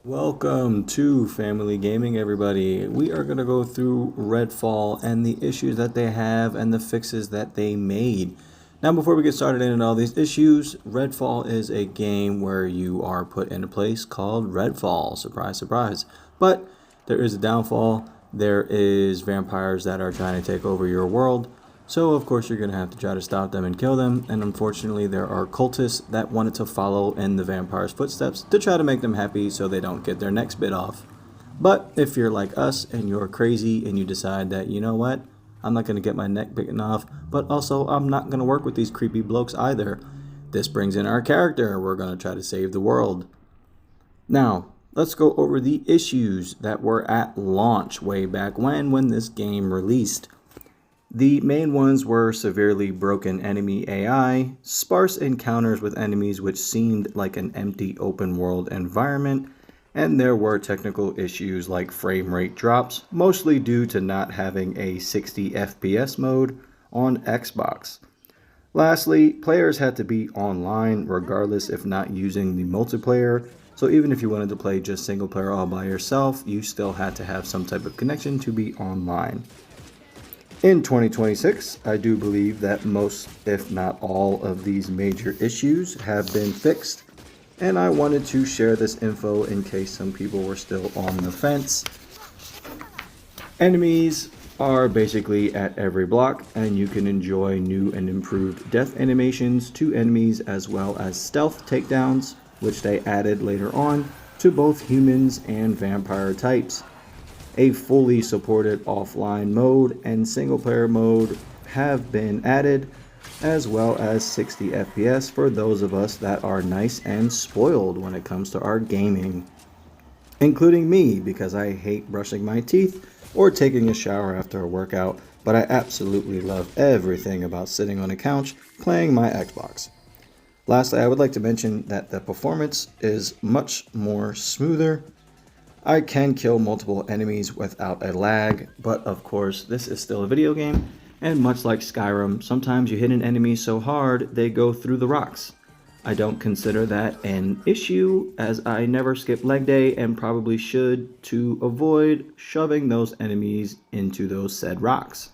Welcome to Family Gaming, everybody. We are going to go through Redfall and the issues that they have and the fixes that they made. Now, before we get started in all these issues, Redfall is a game where you are put in a place called Redfall. Surprise, surprise. But there is a downfall. There is vampires that are trying to take over your world. So, of course, you're going to have to try to stop them and kill them. And unfortunately, there are cultists that wanted to follow in the vampire's footsteps to try to make them happy so they don't get their necks bit off. But if you're like us and you're crazy and you decide that, you know what, I'm not going to get my neck bitten off, but also I'm not going to work with these creepy blokes either. This brings in our character. We're going to try to save the world. Now, let's go over the issues that were at launch way back when this game released. The main ones were severely broken enemy AI, sparse encounters with enemies which seemed like an empty open world environment, and there were technical issues like frame rate drops, mostly due to not having a 60 FPS mode on Xbox. Lastly, players had to be online regardless if not using the multiplayer, so even if you wanted to play just single player all by yourself, you still had to have some type of connection to be online. In 2026, I do believe that most, if not all, of these major issues have been fixed, and I wanted to share this info in case some people were still on the fence. Enemies are basically at every block, and you can enjoy new and improved death animations to enemies as well as stealth takedowns, which they added later on to both humans and vampire types. A fully supported offline mode and single player mode have been added, as well as 60 FPS for those of us that are nice and spoiled when it comes to our gaming. Including me, because I hate brushing my teeth or taking a shower after a workout, but I absolutely love everything about sitting on a couch playing my Xbox. Lastly, I would like to mention that the performance is much more smoother. I can kill multiple enemies without a lag, but of course this is still a video game, and much like Skyrim, sometimes you hit an enemy so hard they go through the rocks. I don't consider that an issue, as I never skip leg day and probably should, to avoid shoving those enemies into those said rocks.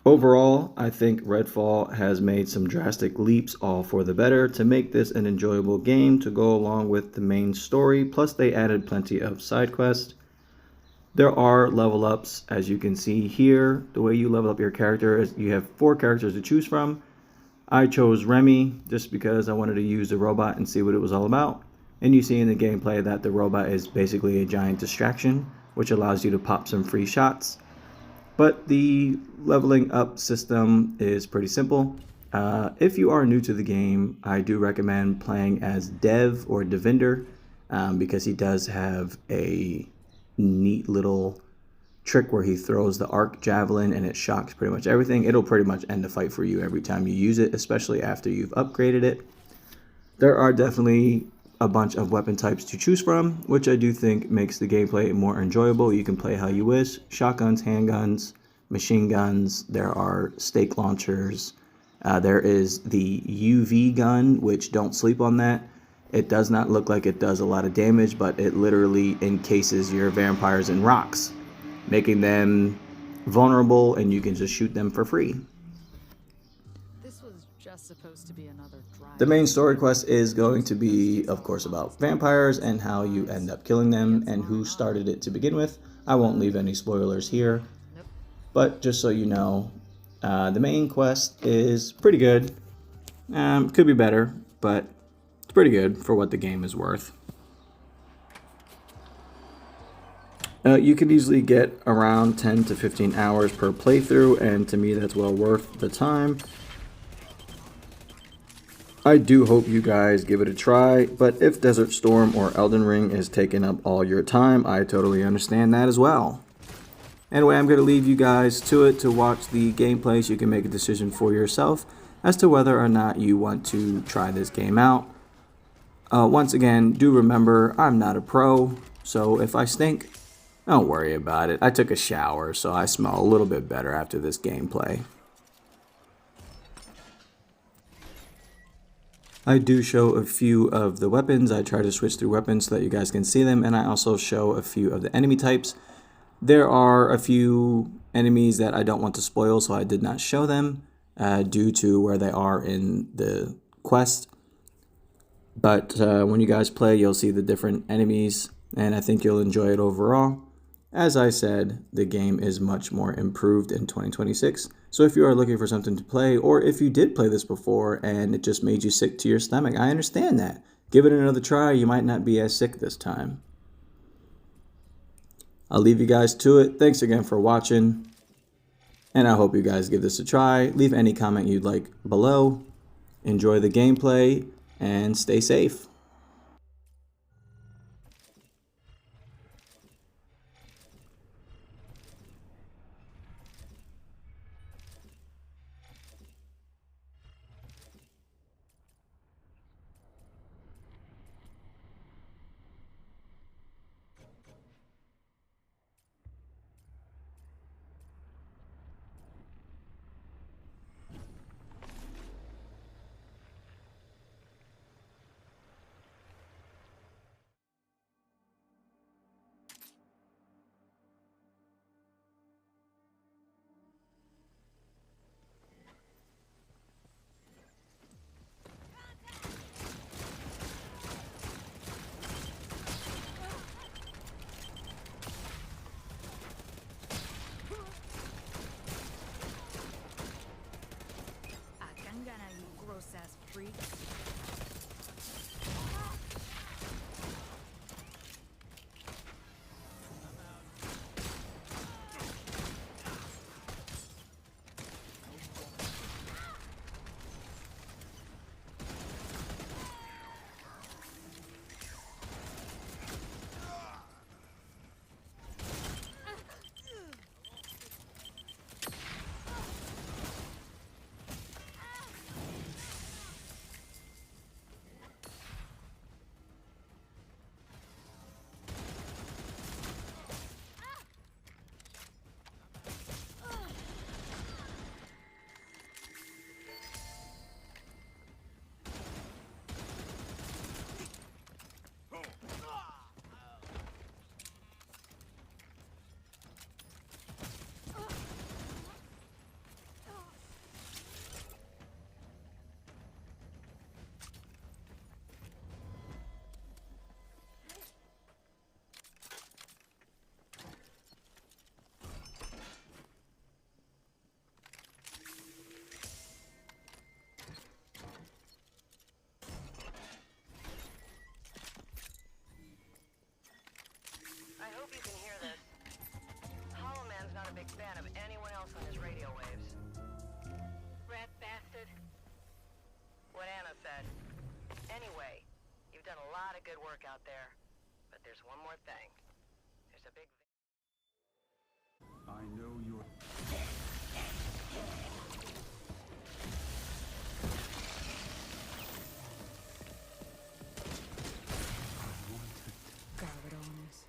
Overall, I think Redfall has made some drastic leaps, all for the better, to make this an enjoyable game to go along with the main story, plus they added plenty of side quests. There are level ups, as you can see here. The way you level up your character is you have 4 characters to choose from. I chose Remy just because I wanted to use the robot and see what it was all about. And you see in the gameplay that the robot is basically a giant distraction, which allows you to pop some free shots. But the leveling up system is pretty simple. If you are new to the game, I do recommend playing as Dev or Devinder because he does have a neat little trick where he throws the arc javelin and it shocks pretty much everything. It'll pretty much end the fight for you every time you use it, especially after you've upgraded it. There are definitely a bunch of weapon types to choose from, which I do think makes the gameplay more enjoyable. You can play how you wish: shotguns, handguns, machine guns. There are stake launchers. There is the UV gun, which don't sleep on that. It does not look like it does a lot of damage, but it literally encases your vampires in rocks, making them vulnerable, and you can just shoot them for free. This was just supposed to be another drive. The main story quest is going to be, of course, about vampires and how you end up killing them and who started it to begin with. I won't leave any spoilers here, but just so you know, the main quest is pretty good. Could be better, but it's pretty good for what the game is worth. You could easily get around 10 to 15 hours per playthrough, and to me that's well worth the time. I do hope you guys give it a try, but if Desert Storm or Elden Ring is taking up all your time, I totally understand that as well. Anyway, I'm going to leave you guys to it to watch the gameplay so you can make a decision for yourself as to whether or not you want to try this game out. Once again, do remember, I'm not a pro, so if I stink, don't worry about it. I took a shower, so I smell a little bit better after this gameplay. I do show a few of the weapons. I try to switch through weapons so that you guys can see them, and I also show a few of the enemy types. There are a few enemies that I don't want to spoil, so I did not show them due to where they are in the quest. But when you guys play, you'll see the different enemies, and I think you'll enjoy it overall. As I said, the game is much more improved in 2026. So if you are looking for something to play, or if you did play this before and it just made you sick to your stomach, I understand that. Give it another try, you might not be as sick this time. I'll leave you guys to it. Thanks again for watching, and I hope you guys give this a try. Leave any comment you'd like below. Enjoy the gameplay, and stay safe. Akangana, you gross ass freaks. I hope you can hear this. Hollow Man's not a big fan of anyone else on his radio waves. Rat bastard. What Anna said. Anyway, you've done a lot of good work out there. But there's one more thing. There's a big... I know you're... Cabrones.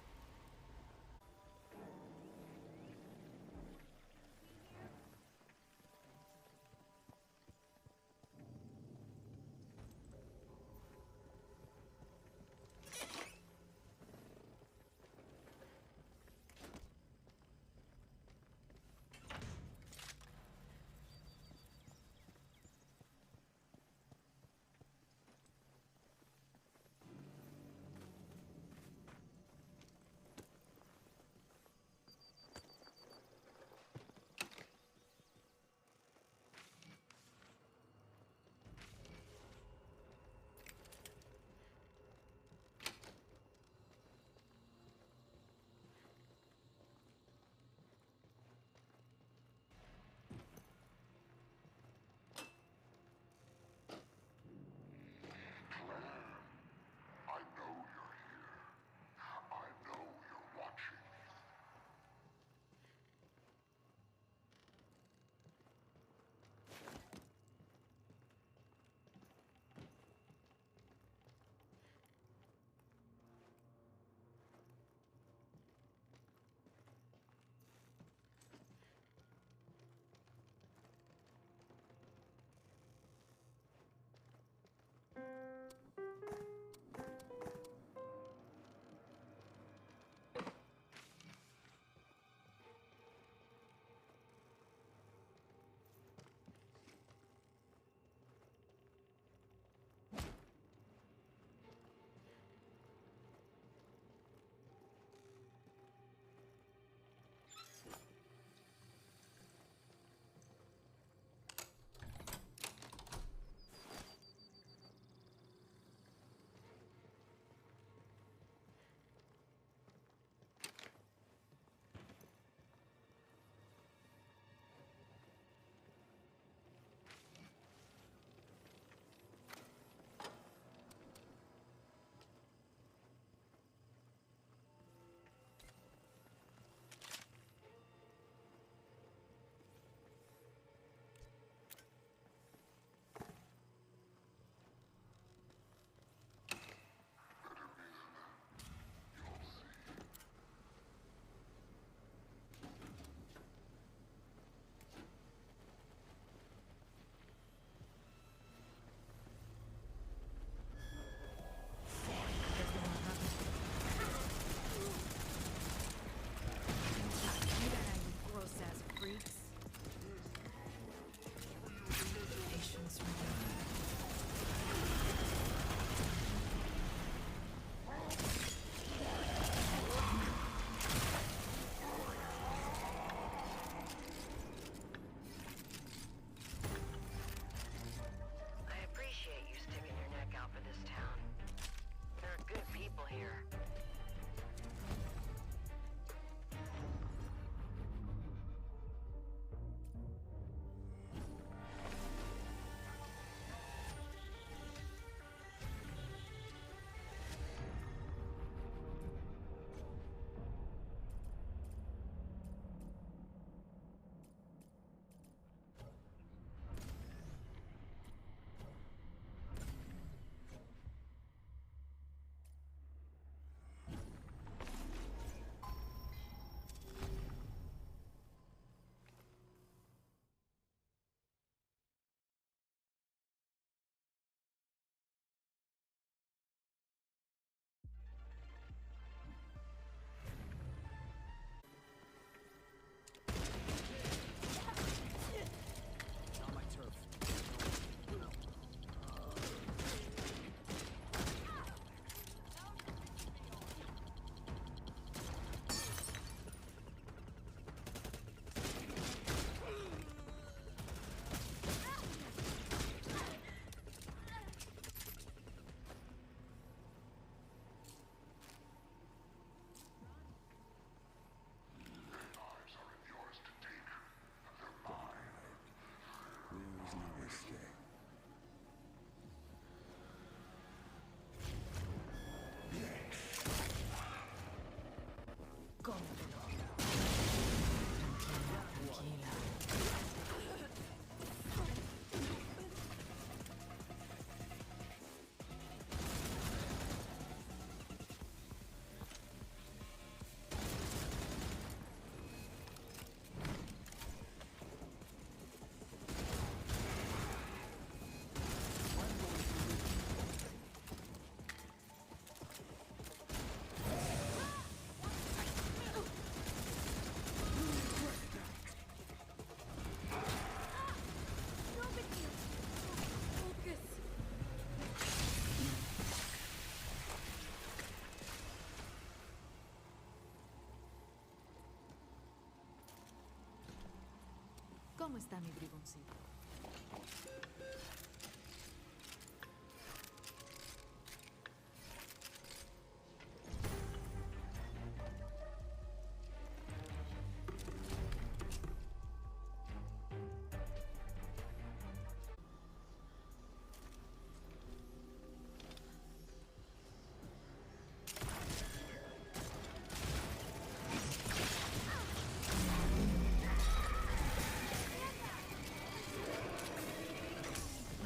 ¿Cómo está mi briboncito?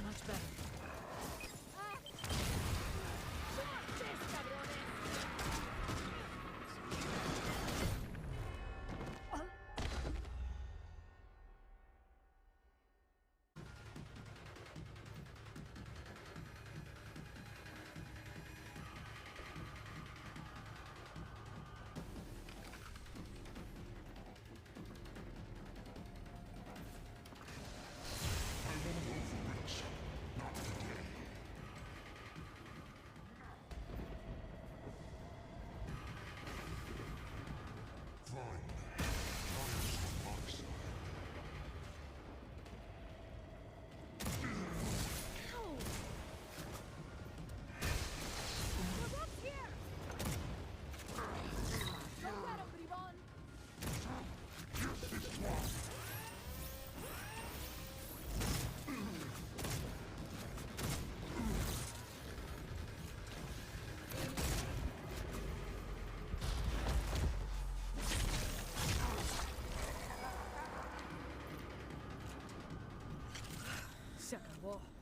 Much better. Se acabó.